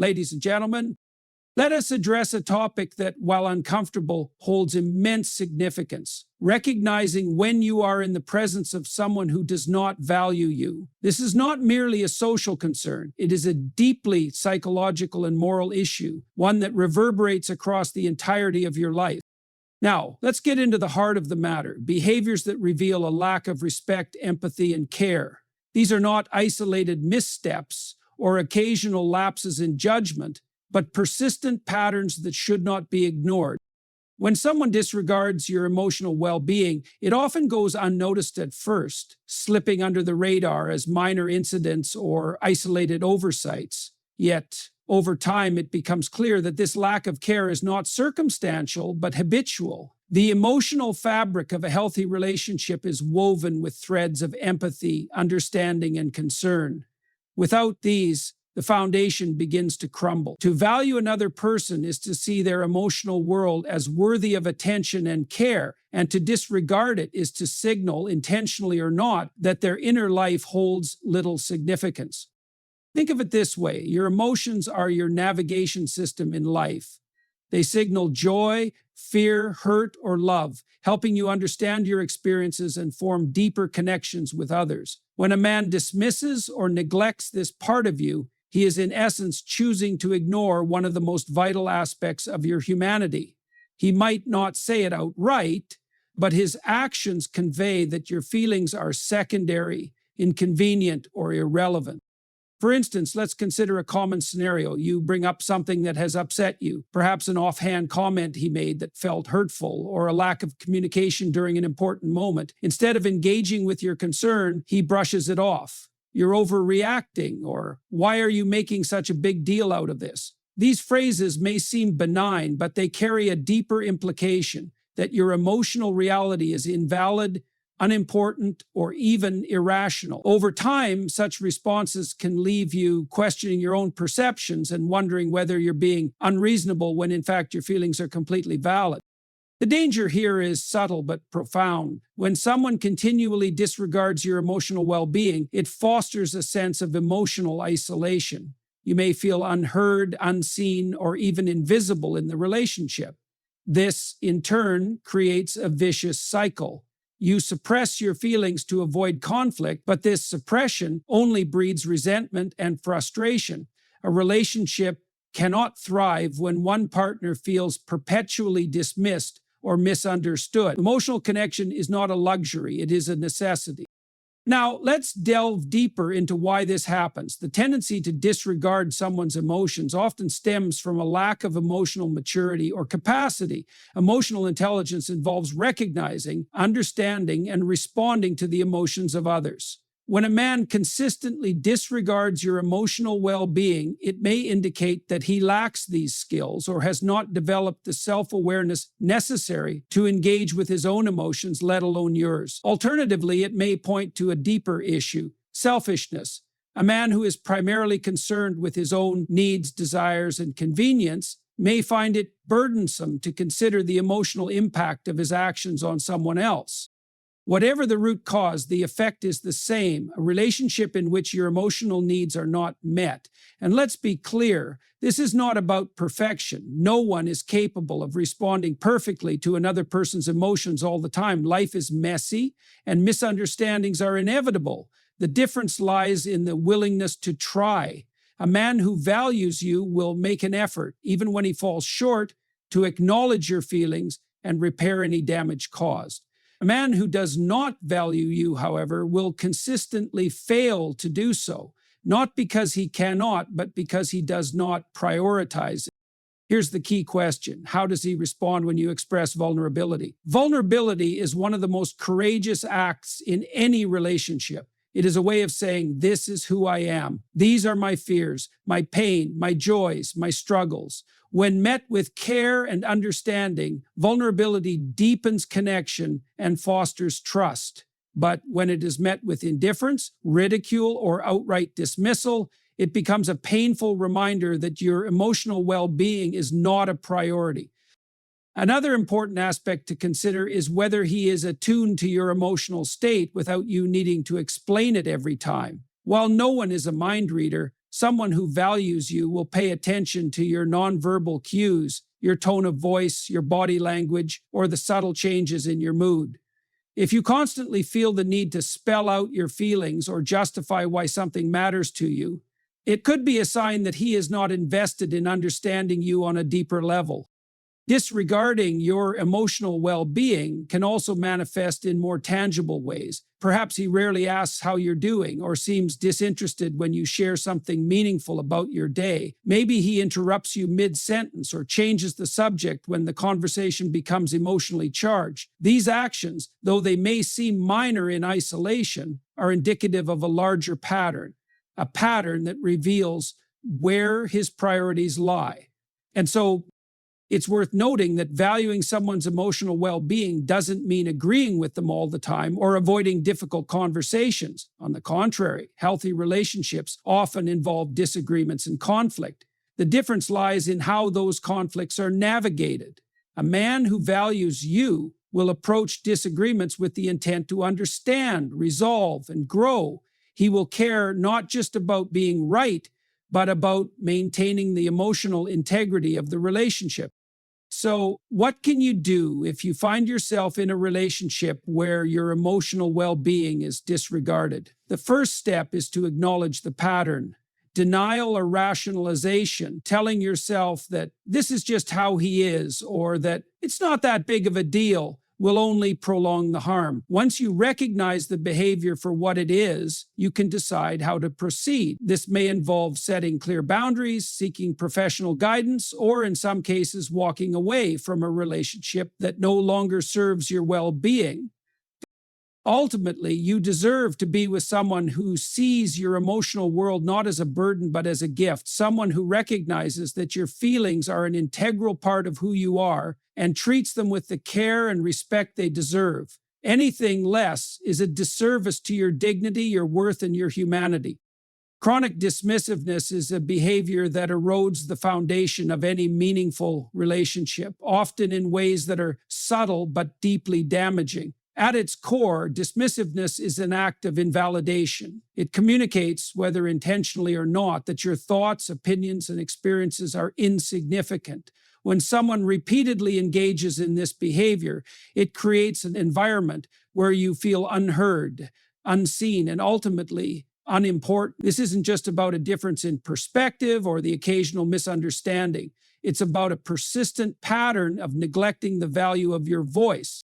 Ladies and gentlemen, let us address a topic that, while uncomfortable, holds immense significance. Recognizing when you are in the presence of someone who does not value you. This is not merely a social concern. It is a deeply psychological and moral issue, one that reverberates across the entirety of your life. Now, let's get into the heart of the matter. Behaviors that reveal a lack of respect, empathy, and care. These are not isolated missteps or occasional lapses in judgment, but persistent patterns that should not be ignored. When someone disregards your emotional well-being, it often goes unnoticed at first, slipping under the radar as minor incidents or isolated oversights. Yet, over time, it becomes clear that this lack of care is not circumstantial, but habitual. The emotional fabric of a healthy relationship is woven with threads of empathy, understanding, and concern. Without these, the foundation begins to crumble. To value another person is to see their emotional world as worthy of attention and care, and to disregard it is to signal, intentionally or not, that their inner life holds little significance. Think of it this way: your emotions are your navigation system in life. They signal joy, fear, hurt, or love, helping you understand your experiences and form deeper connections with others. When a man dismisses or neglects this part of you, he is in essence choosing to ignore one of the most vital aspects of your humanity. He might not say it outright, but his actions convey that your feelings are secondary, inconvenient, or irrelevant. For instance, let's consider a common scenario. You bring up something that has upset you, perhaps an offhand comment he made that felt hurtful, or a lack of communication during an important moment. Instead of engaging with your concern, he brushes it off. You're overreacting, or why are you making such a big deal out of this? These phrases may seem benign, but they carry a deeper implication that your emotional reality is invalid, unimportant, or even irrational. Over time, such responses can leave you questioning your own perceptions and wondering whether you're being unreasonable when in fact your feelings are completely valid. The danger here is subtle but profound. When someone continually disregards your emotional well-being, it fosters a sense of emotional isolation. You may feel unheard, unseen, or even invisible in the relationship. This, in turn, creates a vicious cycle. You suppress your feelings to avoid conflict, but this suppression only breeds resentment and frustration. A relationship cannot thrive when one partner feels perpetually dismissed or misunderstood. Emotional connection is not a luxury, it is a necessity. Now, let's delve deeper into why this happens. The tendency to disregard someone's emotions often stems from a lack of emotional maturity or capacity. Emotional intelligence involves recognizing, understanding, and responding to the emotions of others. When a man consistently disregards your emotional well-being, it may indicate that he lacks these skills or has not developed the self-awareness necessary to engage with his own emotions, let alone yours. Alternatively, it may point to a deeper issue: selfishness. A man who is primarily concerned with his own needs, desires, and convenience may find it burdensome to consider the emotional impact of his actions on someone else. Whatever the root cause, the effect is the same: a relationship in which your emotional needs are not met. And let's be clear, this is not about perfection. No one is capable of responding perfectly to another person's emotions all the time. Life is messy, and misunderstandings are inevitable. The difference lies in the willingness to try. A man who values you will make an effort, even when he falls short, to acknowledge your feelings and repair any damage caused. A man who does not value you, however, will consistently fail to do so, not because he cannot, but because he does not prioritize it. Here's the key question: how does he respond when you express vulnerability? Vulnerability is one of the most courageous acts in any relationship. It is a way of saying, this is who I am. These are my fears, my pain, my joys, my struggles. When met with care and understanding, vulnerability deepens connection and fosters trust. But when it is met with indifference, ridicule, or outright dismissal, it becomes a painful reminder that your emotional well-being is not a priority. Another important aspect to consider is whether he is attuned to your emotional state without you needing to explain it every time. While no one is a mind reader, Someone who values you will pay attention to your nonverbal cues, your tone of voice, your body language, or the subtle changes in your mood. If you constantly feel the need to spell out your feelings or justify why something matters to you, it could be a sign that he is not invested in understanding you on a deeper level. Disregarding your emotional well-being can also manifest in more tangible ways. Perhaps he rarely asks how you're doing or seems disinterested when you share something meaningful about your day. Maybe he interrupts you mid-sentence or changes the subject when the conversation becomes emotionally charged. These actions, though they may seem minor in isolation, are indicative of a larger pattern, a pattern that reveals where his priorities lie. And so, it's worth noting that valuing someone's emotional well-being doesn't mean agreeing with them all the time or avoiding difficult conversations. On the contrary, healthy relationships often involve disagreements and conflict. The difference lies in how those conflicts are navigated. A man who values you will approach disagreements with the intent to understand, resolve, and grow. He will care not just about being right, but about maintaining the emotional integrity of the relationship. So, what can you do if you find yourself in a relationship where your emotional well-being is disregarded? The first step is to acknowledge the pattern. Denial or rationalization, telling yourself that this is just how he is or that it's not that big of a deal, will only prolong the harm. Once you recognize the behavior for what it is, you can decide how to proceed. This may involve setting clear boundaries, seeking professional guidance, or in some cases, walking away from a relationship that no longer serves your well-being. Ultimately, you deserve to be with someone who sees your emotional world not as a burden but as a gift, someone who recognizes that your feelings are an integral part of who you are and treats them with the care and respect they deserve. Anything less is a disservice to your dignity, your worth, and your humanity. Chronic dismissiveness is a behavior that erodes the foundation of any meaningful relationship, often in ways that are subtle but deeply damaging. At its core, dismissiveness is an act of invalidation. It communicates, whether intentionally or not, that your thoughts, opinions, and experiences are insignificant. When someone repeatedly engages in this behavior, it creates an environment where you feel unheard, unseen, and ultimately unimportant. This isn't just about a difference in perspective or the occasional misunderstanding. It's about a persistent pattern of neglecting the value of your voice.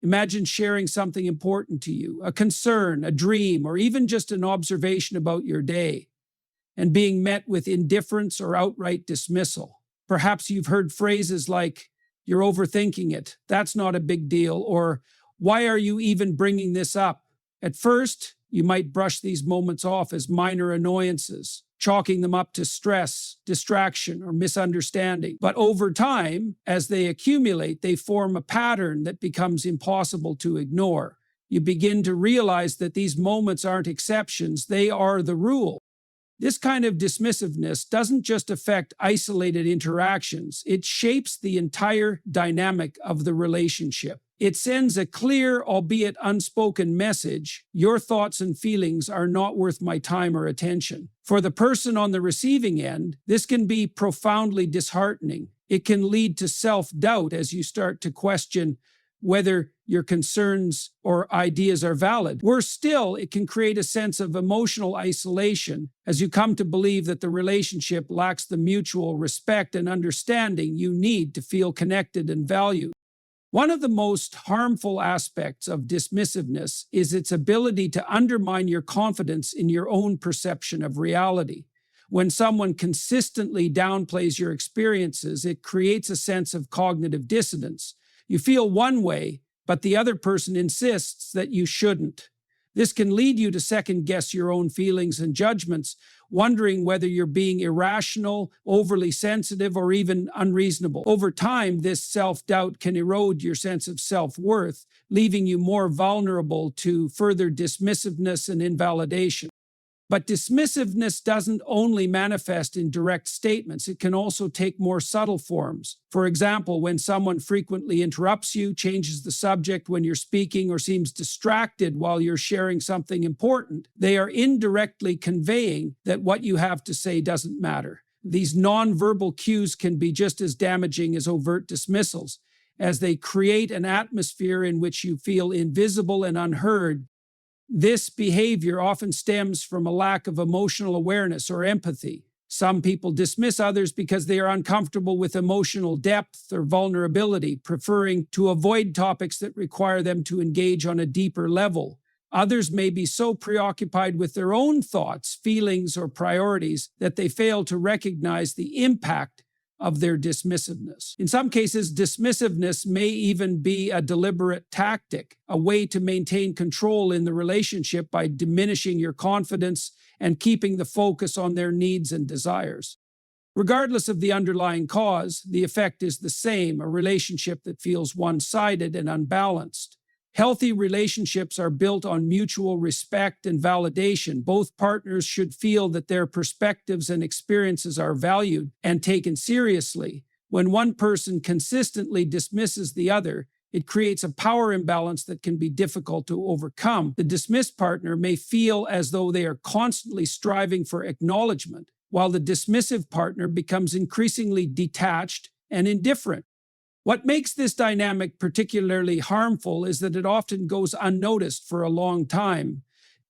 Imagine sharing something important to you, a concern, a dream, or even just an observation about your day, and being met with indifference or outright dismissal. Perhaps you've heard phrases like, "You're overthinking it, that's not a big deal," or "Why are you even bringing this up?" At first, you might brush these moments off as minor annoyances, chalking them up to stress, distraction, or misunderstanding. But over time, as they accumulate, they form a pattern that becomes impossible to ignore. You begin to realize that these moments aren't exceptions, they are the rule. This kind of dismissiveness doesn't just affect isolated interactions, it shapes the entire dynamic of the relationship. It sends a clear, albeit unspoken message: your thoughts and feelings are not worth my time or attention. For the person on the receiving end, this can be profoundly disheartening. It can lead to self-doubt as you start to question whether your concerns or ideas are valid. Worse still, it can create a sense of emotional isolation as you come to believe that the relationship lacks the mutual respect and understanding you need to feel connected and valued. One of the most harmful aspects of dismissiveness is its ability to undermine your confidence in your own perception of reality. When someone consistently downplays your experiences, it creates a sense of cognitive dissonance. You feel one way, but the other person insists that you shouldn't. This can lead you to second-guess your own feelings and judgments, wondering whether you're being irrational, overly sensitive, or even unreasonable. Over time, this self-doubt can erode your sense of self-worth, leaving you more vulnerable to further dismissiveness and invalidation. But dismissiveness doesn't only manifest in direct statements, it can also take more subtle forms. For example, when someone frequently interrupts you, changes the subject when you're speaking, or seems distracted while you're sharing something important, they are indirectly conveying that what you have to say doesn't matter. These nonverbal cues can be just as damaging as overt dismissals, as they create an atmosphere in which you feel invisible and unheard. This behavior often stems from a lack of emotional awareness or empathy. Some people dismiss others because they are uncomfortable with emotional depth or vulnerability, preferring to avoid topics that require them to engage on a deeper level. Others may be so preoccupied with their own thoughts, feelings, or priorities that they fail to recognize the impact of their dismissiveness. In some cases, dismissiveness may even be a deliberate tactic, a way to maintain control in the relationship by diminishing your confidence and keeping the focus on their needs and desires. Regardless of the underlying cause, the effect is the same, a relationship that feels one-sided and unbalanced. Healthy relationships are built on mutual respect and validation. Both partners should feel that their perspectives and experiences are valued and taken seriously. When one person consistently dismisses the other, it creates a power imbalance that can be difficult to overcome. The dismissed partner may feel as though they are constantly striving for acknowledgement, while the dismissive partner becomes increasingly detached and indifferent. What makes this dynamic particularly harmful is that it often goes unnoticed for a long time.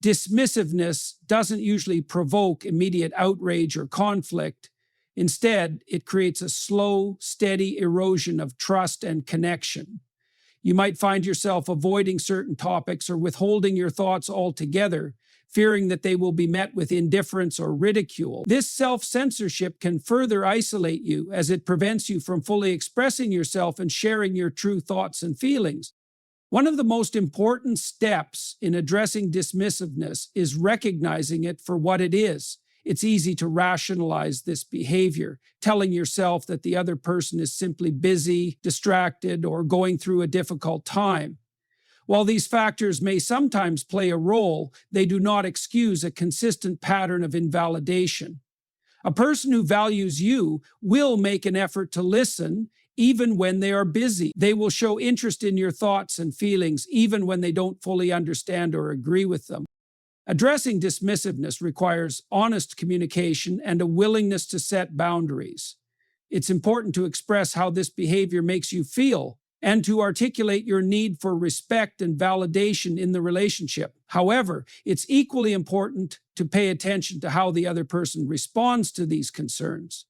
Dismissiveness doesn't usually provoke immediate outrage or conflict. Instead, it creates a slow, steady erosion of trust and connection. You might find yourself avoiding certain topics or withholding your thoughts altogether, fearing that they will be met with indifference or ridicule. This self-censorship can further isolate you, as it prevents you from fully expressing yourself and sharing your true thoughts and feelings. One of the most important steps in addressing dismissiveness is recognizing it for what it is. It's easy to rationalize this behavior, telling yourself that the other person is simply busy, distracted, or going through a difficult time. While these factors may sometimes play a role, they do not excuse a consistent pattern of invalidation. A person who values you will make an effort to listen even when they are busy. They will show interest in your thoughts and feelings even when they don't fully understand or agree with them. Addressing dismissiveness requires honest communication and a willingness to set boundaries. It's important to express how this behavior makes you feel and to articulate your need for respect and validation in the relationship. However, it's equally important to pay attention to how the other person responds to these concerns.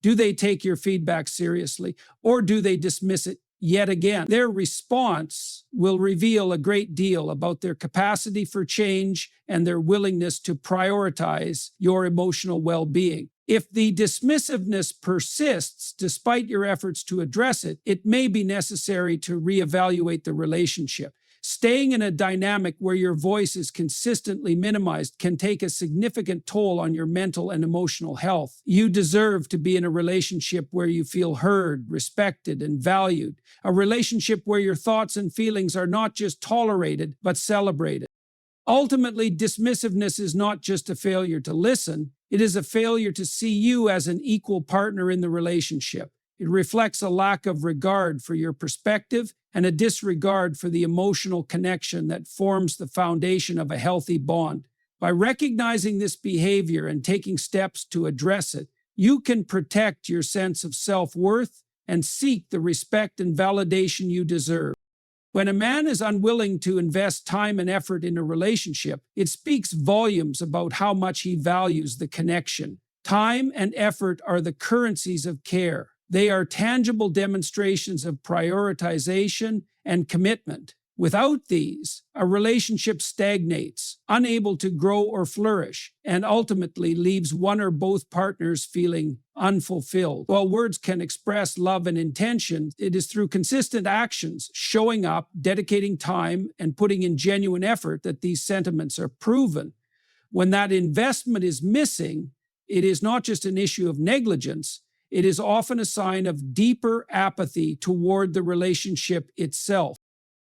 Do they take your feedback seriously, or do they dismiss it yet again? Their response will reveal a great deal about their capacity for change and their willingness to prioritize your emotional well-being. If the dismissiveness persists despite your efforts to address it, it may be necessary to reevaluate the relationship. Staying in a dynamic where your voice is consistently minimized can take a significant toll on your mental and emotional health. You deserve to be in a relationship where you feel heard, respected, and valued. A relationship where your thoughts and feelings are not just tolerated, but celebrated. Ultimately, dismissiveness is not just a failure to listen, it is a failure to see you as an equal partner in the relationship. It reflects a lack of regard for your perspective and a disregard for the emotional connection that forms the foundation of a healthy bond. By recognizing this behavior and taking steps to address it, you can protect your sense of self-worth and seek the respect and validation you deserve. When a man is unwilling to invest time and effort in a relationship, it speaks volumes about how much he values the connection. Time and effort are the currencies of care. They are tangible demonstrations of prioritization and commitment. Without these, a relationship stagnates, unable to grow or flourish, and ultimately leaves one or both partners feeling unfulfilled. While words can express love and intention, it is through consistent actions, showing up, dedicating time, and putting in genuine effort that these sentiments are proven. When that investment is missing, it is not just an issue of negligence, it is often a sign of deeper apathy toward the relationship itself.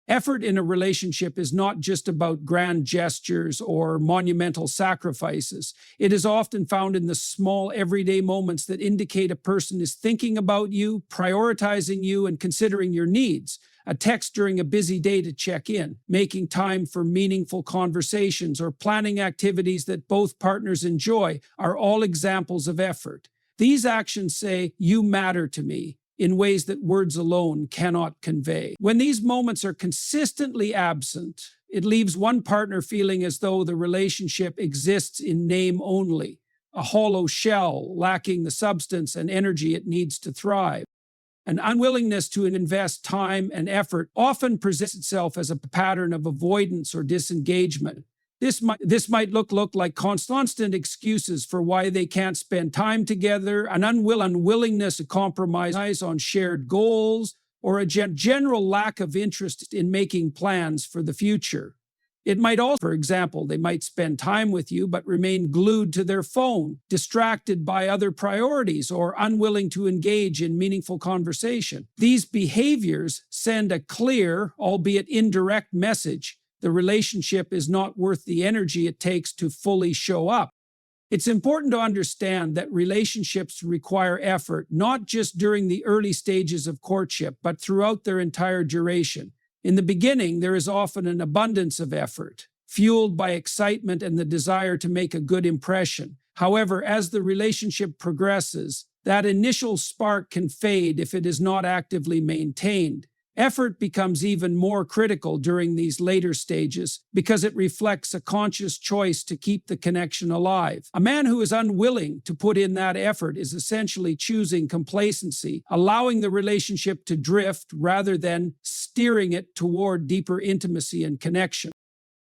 Effort in a relationship is not just about grand gestures or monumental sacrifices. It is often found in the small, everyday moments that indicate a person is thinking about you, prioritizing you, and considering your needs. A text during a busy day to check in, making time for meaningful conversations, or planning activities that both partners enjoy are all examples of effort. These actions say, "You matter to me," in ways that words alone cannot convey. When these moments are consistently absent, it leaves one partner feeling as though the relationship exists in name only, a hollow shell lacking the substance and energy it needs to thrive. An unwillingness to invest time and effort often presents itself as a pattern of avoidance or disengagement. This might look like constant excuses for why they can't spend time together, an unwillingness to compromise on shared goals, or a general lack of interest in making plans for the future. It might also, for example, they might spend time with you but remain glued to their phone, distracted by other priorities, or unwilling to engage in meaningful conversation. These behaviors send a clear, albeit indirect message: the relationship is not worth the energy it takes to fully show up. It's important to understand that relationships require effort, not just during the early stages of courtship, but throughout their entire duration. In the beginning, there is often an abundance of effort, fueled by excitement and the desire to make a good impression. However, as the relationship progresses, that initial spark can fade if it is not actively maintained. Effort becomes even more critical during these later stages because it reflects a conscious choice to keep the connection alive. A man who is unwilling to put in that effort is essentially choosing complacency, allowing the relationship to drift rather than steering it toward deeper intimacy and connection.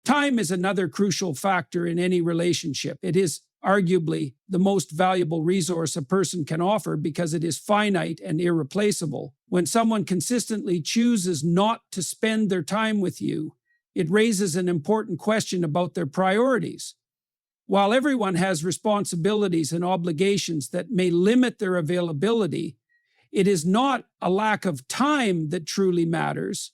Time is another crucial factor in any relationship. It is arguably the most valuable resource a person can offer because it is finite and irreplaceable. When someone consistently chooses not to spend their time with you, it raises an important question about their priorities. While everyone has responsibilities and obligations that may limit their availability, it is not a lack of time that truly matters.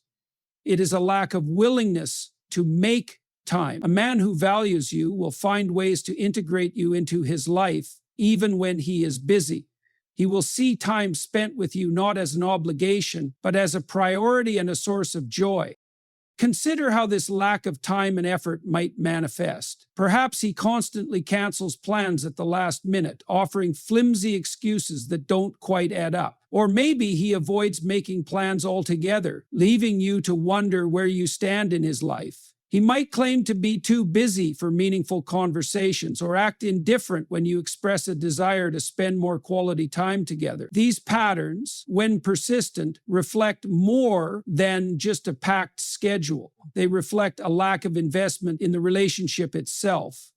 It is a lack of willingness to make time. A man who values you will find ways to integrate you into his life, even when he is busy. He will see time spent with you not as an obligation, but as a priority and a source of joy. Consider how this lack of time and effort might manifest. Perhaps he constantly cancels plans at the last minute, offering flimsy excuses that don't quite add up. Or maybe he avoids making plans altogether, leaving you to wonder where you stand in his life. He might claim to be too busy for meaningful conversations or act indifferent when you express a desire to spend more quality time together. These patterns, when persistent, reflect more than just a packed schedule. They reflect a lack of investment in the relationship itself.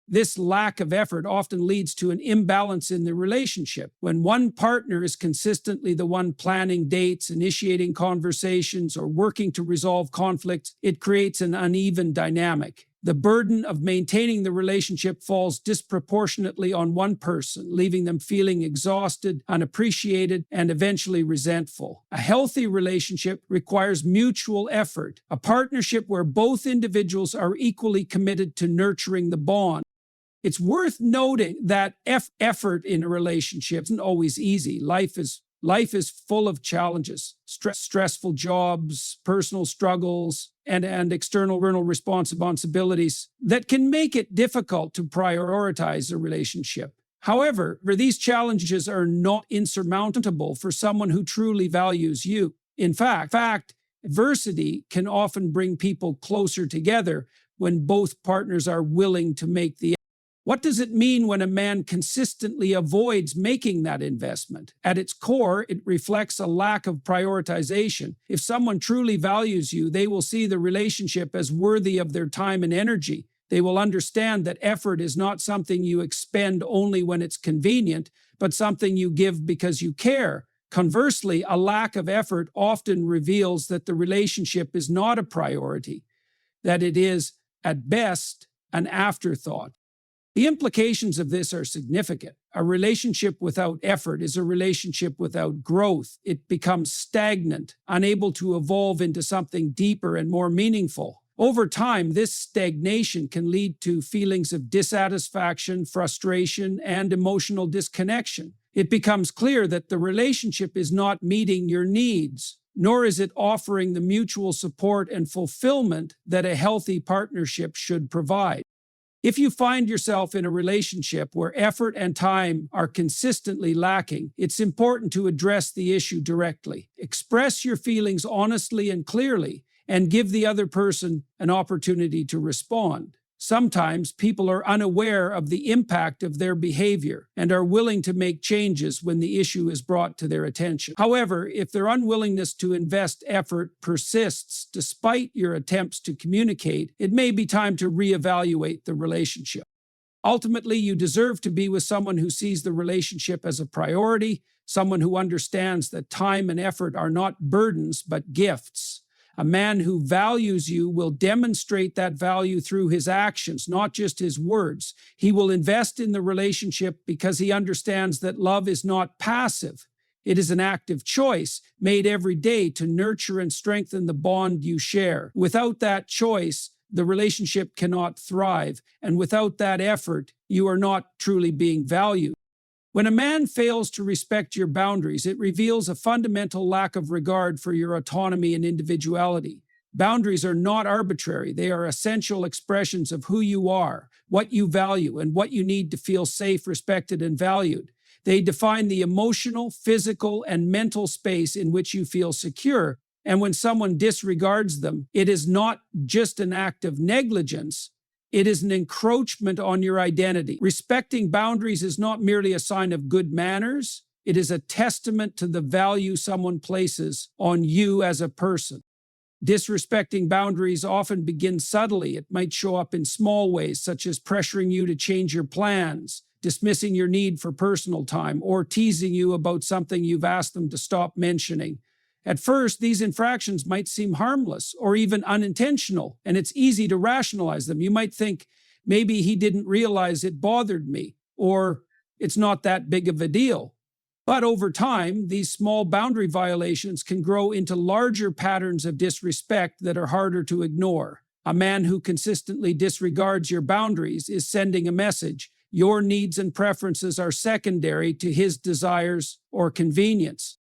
This lack of effort often leads to an imbalance in the relationship. When one partner is consistently the one planning dates, initiating conversations, or working to resolve conflicts, it creates an uneven dynamic. The burden of maintaining the relationship falls disproportionately on one person, leaving them feeling exhausted, unappreciated, and eventually resentful. A healthy relationship requires mutual effort, a partnership where both individuals are equally committed to nurturing the bond. It's worth noting that effort in a relationship isn't always easy. Life is full of challenges, stressful jobs, personal struggles, and external responsibilities that can make it difficult to prioritize a relationship. However, these challenges are not insurmountable for someone who truly values you. In fact, adversity can often bring people closer together when both partners are willing to make the effort. What does it mean when a man consistently avoids making that investment? At its core, it reflects a lack of prioritization. If someone truly values you, they will see the relationship as worthy of their time and energy. They will understand that effort is not something you expend only when it's convenient, but something you give because you care. Conversely, a lack of effort often reveals that the relationship is not a priority, that it is, at best, an afterthought. The implications of this are significant. A relationship without effort is a relationship without growth. It becomes stagnant, unable to evolve into something deeper and more meaningful. Over time, this stagnation can lead to feelings of dissatisfaction, frustration, and emotional disconnection. It becomes clear that the relationship is not meeting your needs, nor is it offering the mutual support and fulfillment that a healthy partnership should provide. If you find yourself in a relationship where effort and time are consistently lacking, it's important to address the issue directly. Express your feelings honestly and clearly, and give the other person an opportunity to respond. Sometimes people are unaware of the impact of their behavior and are willing to make changes when the issue is brought to their attention. However, if their unwillingness to invest effort persists despite your attempts to communicate, it may be time to reevaluate the relationship. Ultimately, you deserve to be with someone who sees the relationship as a priority, someone who understands that time and effort are not burdens but gifts. A man who values you will demonstrate that value through his actions, not just his words. He will invest in the relationship because he understands that love is not passive. It is an active choice made every day to nurture and strengthen the bond you share. Without that choice, the relationship cannot thrive, and without that effort, you are not truly being valued. When a man fails to respect your boundaries, it reveals a fundamental lack of regard for your autonomy and individuality. Boundaries are not arbitrary. They are essential expressions of who you are, what you value, and what you need to feel safe, respected, and valued. They define the emotional, physical, and mental space in which you feel secure. And when someone disregards them, it is not just an act of negligence. It is an encroachment on your identity. Respecting boundaries is not merely a sign of good manners. It is a testament to the value someone places on you as a person. Disrespecting boundaries often begins subtly. It might show up in small ways, such as pressuring you to change your plans, dismissing your need for personal time, or teasing you about something you've asked them to stop mentioning. At first, these infractions might seem harmless or even unintentional, and it's easy to rationalize them. You might think, maybe he didn't realize it bothered me, or it's not that big of a deal. But over time, these small boundary violations can grow into larger patterns of disrespect that are harder to ignore. A man who consistently disregards your boundaries is sending a message. Your needs and preferences are secondary to his desires or convenience.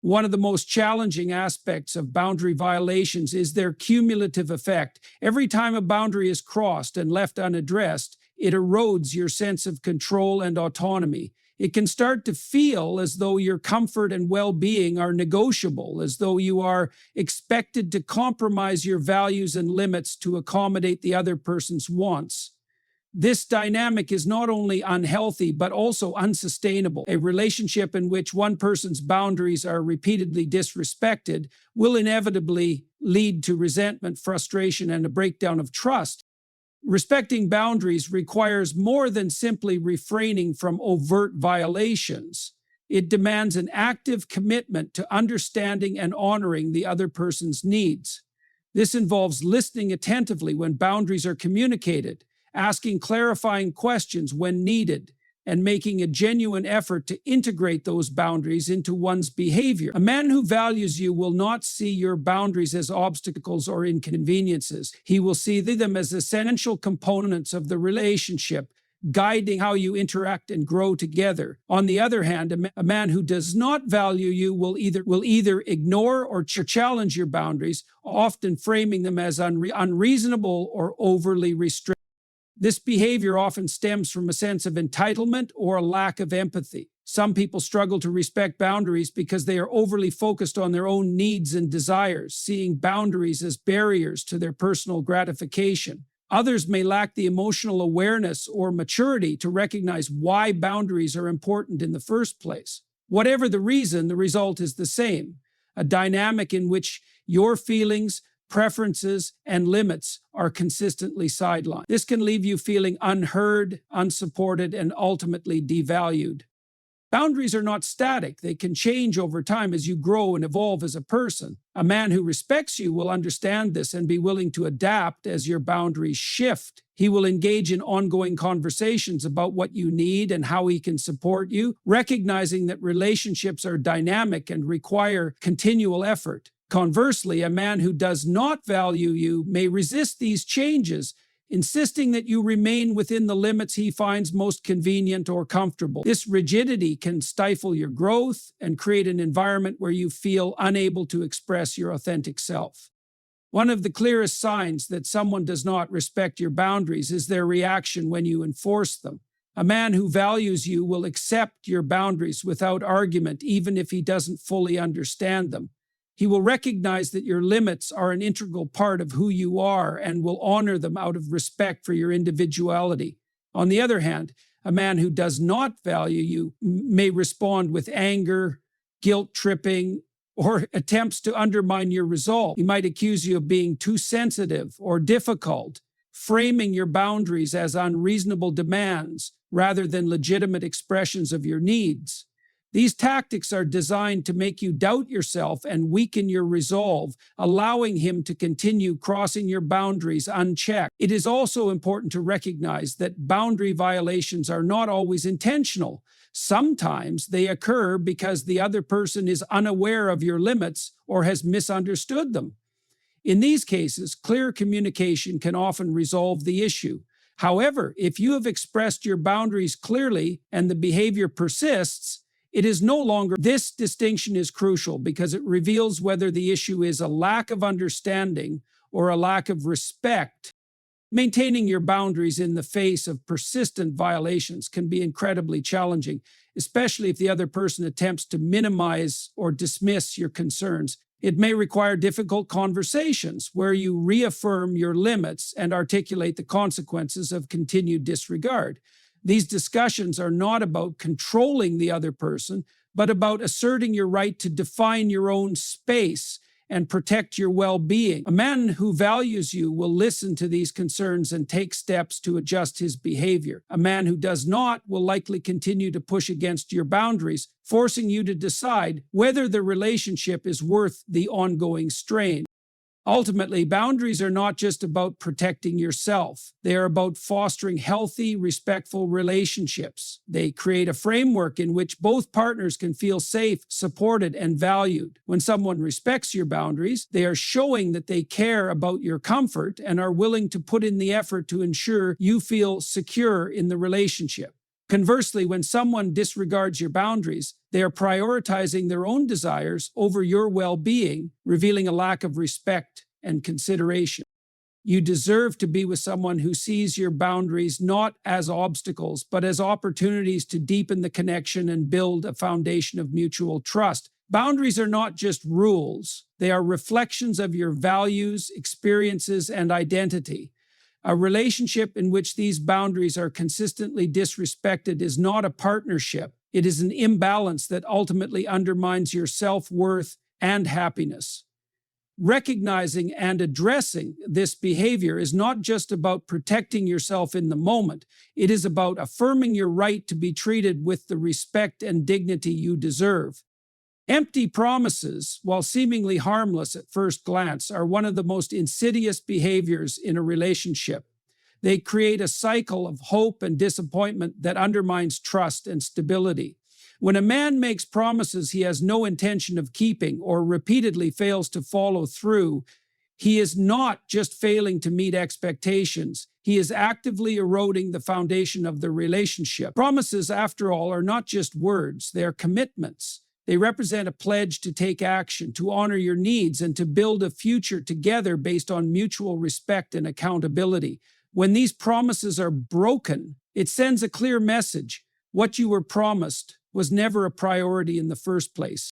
One of the most challenging aspects of boundary violations is their cumulative effect. Every time a boundary is crossed and left unaddressed, it erodes your sense of control and autonomy. It can start to feel as though your comfort and well-being are negotiable, as though you are expected to compromise your values and limits to accommodate the other person's wants. This dynamic is not only unhealthy, but also unsustainable. A relationship in which one person's boundaries are repeatedly disrespected will inevitably lead to resentment, frustration, and a breakdown of trust. Respecting boundaries requires more than simply refraining from overt violations. It demands an active commitment to understanding and honoring the other person's needs. This involves listening attentively when boundaries are communicated, asking clarifying questions when needed, and making a genuine effort to integrate those boundaries into one's behavior. A man who values you will not see your boundaries as obstacles or inconveniences. He will see them as essential components of the relationship, guiding how you interact and grow together. On the other hand, a man who does not value you will either ignore or challenge your boundaries, often framing them as unreasonable or overly restrictive. This behavior often stems from a sense of entitlement or a lack of empathy. Some people struggle to respect boundaries because they are overly focused on their own needs and desires, seeing boundaries as barriers to their personal gratification. Others may lack the emotional awareness or maturity to recognize why boundaries are important in the first place. Whatever the reason, the result is the same: a dynamic in which your feelings, preferences, and limits are consistently sidelined. This can leave you feeling unheard, unsupported, and ultimately devalued. Boundaries are not static. They can change over time as you grow and evolve as a person. A man who respects you will understand this and be willing to adapt as your boundaries shift. He will engage in ongoing conversations about what you need and how he can support you, recognizing that relationships are dynamic and require continual effort. Conversely, a man who does not value you may resist these changes, insisting that you remain within the limits he finds most convenient or comfortable. This rigidity can stifle your growth and create an environment where you feel unable to express your authentic self. One of the clearest signs that someone does not respect your boundaries is their reaction when you enforce them. A man who values you will accept your boundaries without argument, even if he doesn't fully understand them. He will recognize that your limits are an integral part of who you are and will honor them out of respect for your individuality. On the other hand, a man who does not value you may respond with anger, guilt-tripping, or attempts to undermine your resolve. He might accuse you of being too sensitive or difficult, framing your boundaries as unreasonable demands rather than legitimate expressions of your needs. These tactics are designed to make you doubt yourself and weaken your resolve, allowing him to continue crossing your boundaries unchecked. It is also important to recognize that boundary violations are not always intentional. Sometimes they occur because the other person is unaware of your limits or has misunderstood them. In these cases, clear communication can often resolve the issue. However, if you have expressed your boundaries clearly and the behavior persists, it is no longer. This distinction is crucial because it reveals whether the issue is a lack of understanding or a lack of respect. Maintaining your boundaries in the face of persistent violations can be incredibly challenging, especially if the other person attempts to minimize or dismiss your concerns. It may require difficult conversations where you reaffirm your limits and articulate the consequences of continued disregard. These discussions are not about controlling the other person, but about asserting your right to define your own space and protect your well-being. A man who values you will listen to these concerns and take steps to adjust his behavior. A man who does not will likely continue to push against your boundaries, forcing you to decide whether the relationship is worth the ongoing strain. Ultimately, boundaries are not just about protecting yourself. They are about fostering healthy, respectful relationships. They create a framework in which both partners can feel safe, supported, and valued. When someone respects your boundaries, they are showing that they care about your comfort and are willing to put in the effort to ensure you feel secure in the relationship. Conversely, when someone disregards your boundaries, they are prioritizing their own desires over your well-being, revealing a lack of respect and consideration. You deserve to be with someone who sees your boundaries not as obstacles, but as opportunities to deepen the connection and build a foundation of mutual trust. Boundaries are not just rules. They are reflections of your values, experiences, and identity. A relationship in which these boundaries are consistently disrespected is not a partnership. It is an imbalance that ultimately undermines your self-worth and happiness. Recognizing and addressing this behavior is not just about protecting yourself in the moment. It is about affirming your right to be treated with the respect and dignity you deserve. Empty promises, while seemingly harmless at first glance, are one of the most insidious behaviors in a relationship. They create a cycle of hope and disappointment that undermines trust and stability. When a man makes promises he has no intention of keeping or repeatedly fails to follow through, he is not just failing to meet expectations. He is actively eroding the foundation of the relationship. Promises, after all, are not just words, they are commitments. They represent a pledge to take action, to honor your needs, and to build a future together based on mutual respect and accountability. When these promises are broken, it sends a clear message. What you were promised was never a priority in the first place.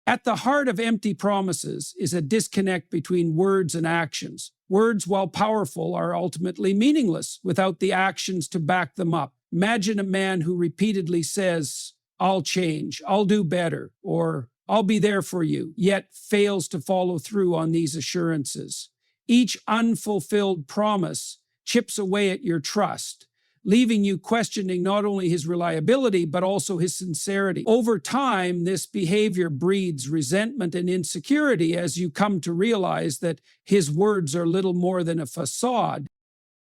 At the heart of empty promises is a disconnect between words and actions. Words, while powerful, are ultimately meaningless without the actions to back them up. Imagine a man who repeatedly says, "I'll change, I'll do better," or "I'll be there for you," yet fails to follow through on these assurances. Each unfulfilled promise chips away at your trust, leaving you questioning not only his reliability, but also his sincerity. Over time, this behavior breeds resentment and insecurity as you come to realize that his words are little more than a facade.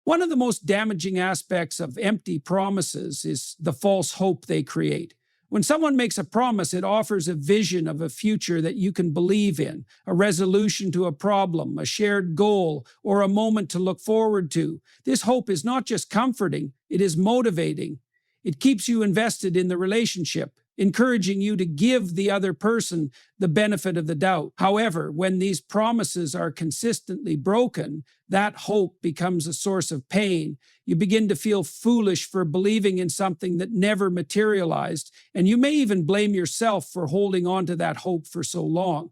One of the most damaging aspects of empty promises is the false hope they create. When someone makes a promise, it offers a vision of a future that you can believe in, a resolution to a problem, a shared goal, or a moment to look forward to. This hope is not just comforting, it is motivating. It keeps you invested in the relationship, encouraging you to give the other person the benefit of the doubt. However, when these promises are consistently broken, that hope becomes a source of pain. You begin to feel foolish for believing in something that never materialized, and you may even blame yourself for holding on to that hope for so long.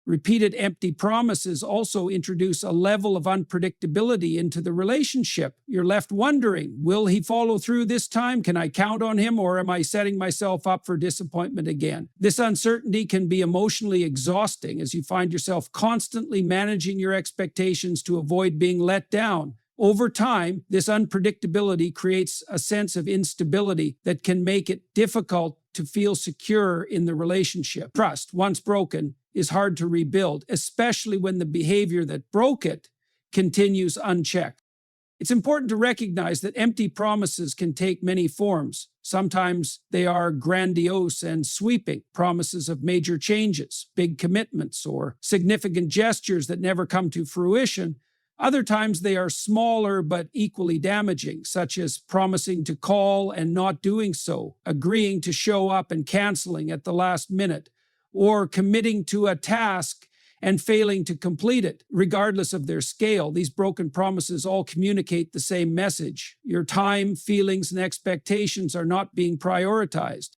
Repeated empty promises also introduce a level of unpredictability into the relationship. You're left wondering, will he follow through this time? Can I count on him, or am I setting myself up for disappointment again? This uncertainty can be emotionally exhausting as you find yourself constantly managing your expectations to avoid being let down. Over time, this unpredictability creates a sense of instability that can make it difficult to feel secure in the relationship. Trust, once broken, is hard to rebuild, especially when the behavior that broke it continues unchecked. It's important to recognize that empty promises can take many forms. Sometimes they are grandiose and sweeping, promises of major changes, big commitments, or significant gestures that never come to fruition. Other times they are smaller but equally damaging, such as promising to call and not doing so, agreeing to show up and canceling at the last minute, or committing to a task and failing to complete it. Regardless of their scale, these broken promises all communicate the same message. Your time, feelings, and expectations are not being prioritized.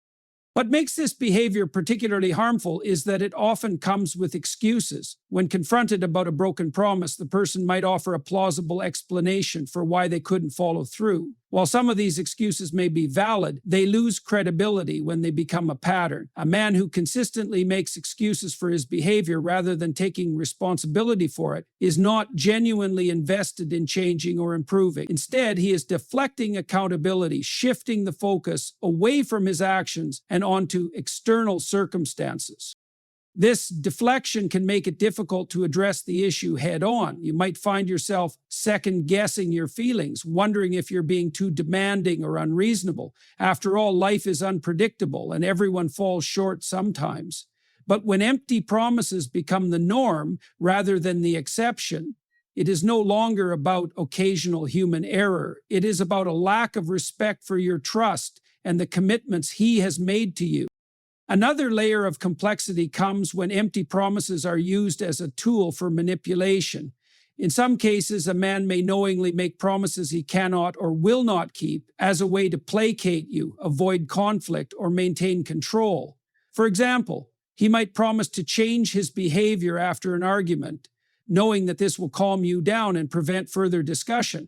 What makes this behavior particularly harmful is that it often comes with excuses. When confronted about a broken promise, the person might offer a plausible explanation for why they couldn't follow through. While some of these excuses may be valid, they lose credibility when they become a pattern. A man who consistently makes excuses for his behavior rather than taking responsibility for it is not genuinely invested in changing or improving. Instead, he is deflecting accountability, shifting the focus away from his actions and onto external circumstances. This deflection can make it difficult to address the issue head on. You might find yourself second-guessing your feelings, wondering if you're being too demanding or unreasonable. After all, life is unpredictable and everyone falls short sometimes. But when empty promises become the norm rather than the exception, it is no longer about occasional human error. It is about a lack of respect for your trust and the commitments he has made to you. Another layer of complexity comes when empty promises are used as a tool for manipulation. In some cases, a man may knowingly make promises he cannot or will not keep as a way to placate you, avoid conflict, or maintain control. For example, he might promise to change his behavior after an argument, knowing that this will calm you down and prevent further discussion.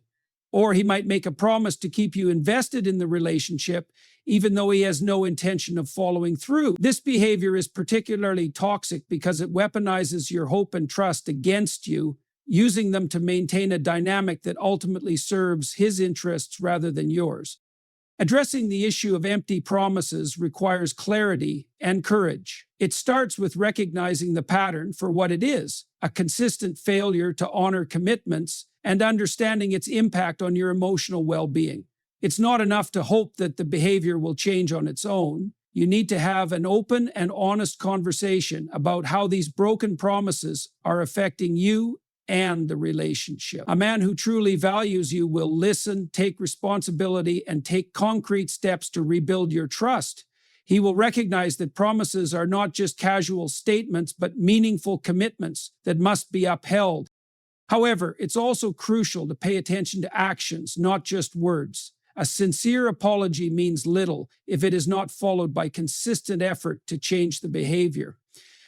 Or he might make a promise to keep you invested in the relationship, even though he has no intention of following through. This behavior is particularly toxic because it weaponizes your hope and trust against you, using them to maintain a dynamic that ultimately serves his interests rather than yours. Addressing the issue of empty promises requires clarity and courage. It starts with recognizing the pattern for what it is, a consistent failure to honor commitments, and understanding its impact on your emotional well-being. It's not enough to hope that the behavior will change on its own. You need to have an open and honest conversation about how these broken promises are affecting you and the relationship. A man who truly values you will listen, take responsibility, and take concrete steps to rebuild your trust. He will recognize that promises are not just casual statements, but meaningful commitments that must be upheld. However, it's also crucial to pay attention to actions, not just words. A sincere apology means little if it is not followed by consistent effort to change the behavior.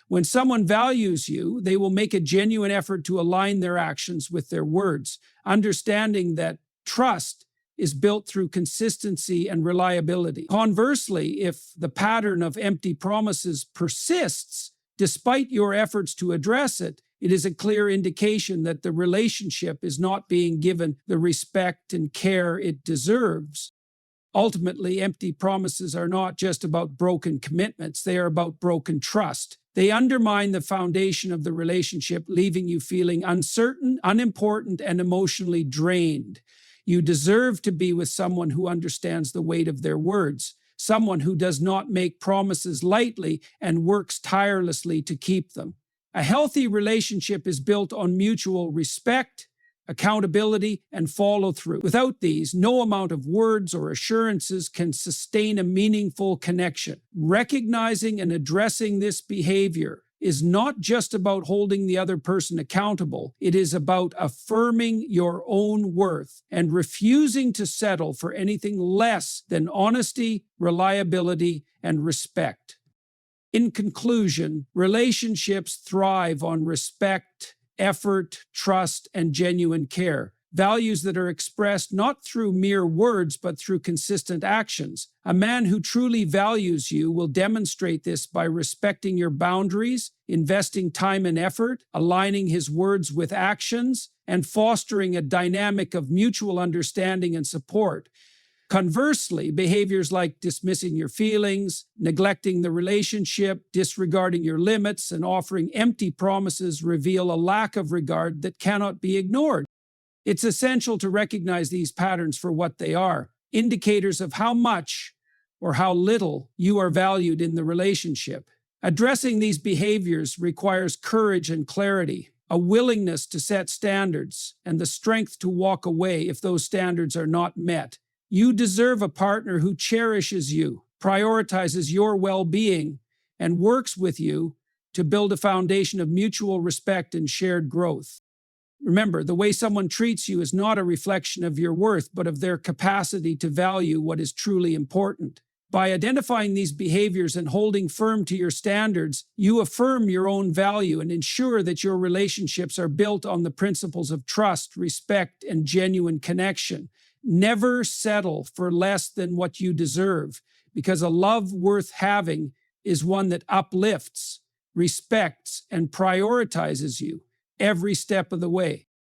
When someone values you, they will make a genuine effort to align their actions with their words, understanding that trust is built through consistency and reliability. Conversely, if the pattern of empty promises persists, despite your efforts to address it, It is a clear indication that the relationship is not being given the respect and care it deserves. Ultimately, empty promises are not just about broken commitments, they are about broken trust. They undermine the foundation of the relationship, leaving you feeling uncertain, unimportant, and emotionally drained. You deserve to be with someone who understands the weight of their words, someone who does not make promises lightly and works tirelessly to keep them. A healthy relationship is built on mutual respect, accountability, and follow through. Without these, no amount of words or assurances can sustain a meaningful connection. Recognizing and addressing this behavior is not just about holding the other person accountable, it is about affirming your own worth and refusing to settle for anything less than honesty, reliability, and respect. In conclusion, relationships thrive on respect, effort, trust, and genuine care. Values that are expressed not through mere words, but through consistent actions. A man who truly values you will demonstrate this by respecting your boundaries, investing time and effort, aligning his words with actions, and fostering a dynamic of mutual understanding and support. Conversely, behaviors like dismissing your feelings, neglecting the relationship, disregarding your limits, and offering empty promises reveal a lack of regard that cannot be ignored. It's essential to recognize these patterns for what they are, indicators of how much or how little you are valued in the relationship. Addressing these behaviors requires courage and clarity, a willingness to set standards, and the strength to walk away if those standards are not met. You deserve a partner who cherishes you, prioritizes your well-being, and works with you to build a foundation of mutual respect and shared growth. Remember, the way someone treats you is not a reflection of your worth, but of their capacity to value what is truly important. By identifying these behaviors and holding firm to your standards, you affirm your own value and ensure that your relationships are built on the principles of trust, respect, and genuine connection. Never settle for less than what you deserve, because a love worth having is one that uplifts, respects, and prioritizes you every step of the way.